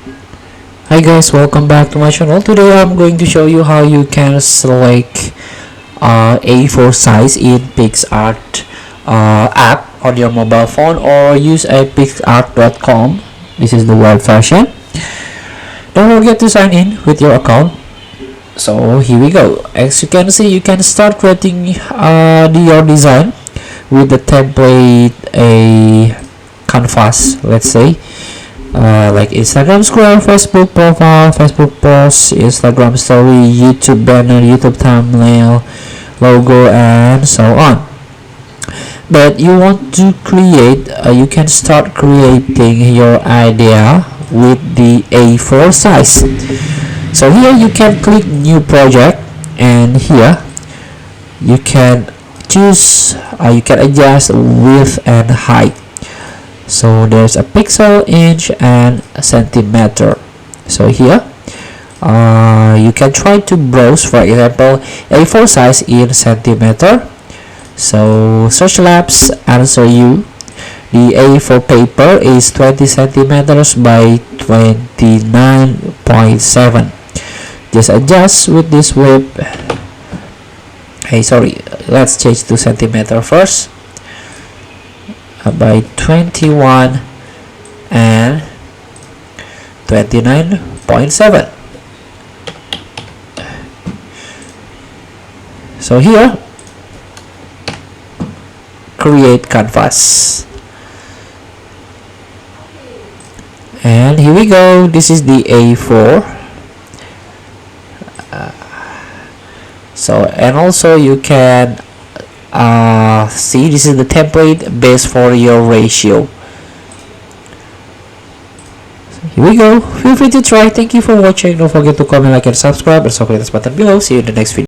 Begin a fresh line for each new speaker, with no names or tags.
Hi guys, welcome back to my channel. Today I'm going to show you how you can select A4 size in picsart app on your mobile phone, or use a picsart.com. This is the web version. Don't forget to sign in with your account. So here we go. As you can see, you can start creating your design with the template, a canvas, let's say. Like Instagram scroll, Facebook profile, Facebook post, Instagram story, YouTube banner, YouTube thumbnail, logo, and so on. But you want to create, you can start creating your idea with the A4 size. So here you can click new project, and here you can choose, you can adjust width and height. So there's a pixel, inch, and a centimeter. So here you can try to browse, for example, A4 size in centimeter. So search labs answer you the A4 paper is 20 centimeters by 29.7. Just adjust with this width. Hey, sorry, let's change to centimeter first. By 21 and 29.7. So here, create canvas, and here we go. This is the A4. And also you can see, this is the template base for your ratio. So here we go. Feel free to try. Thank you for watching. Don't forget to comment, like, and subscribe, and click this button below. See you in the next video.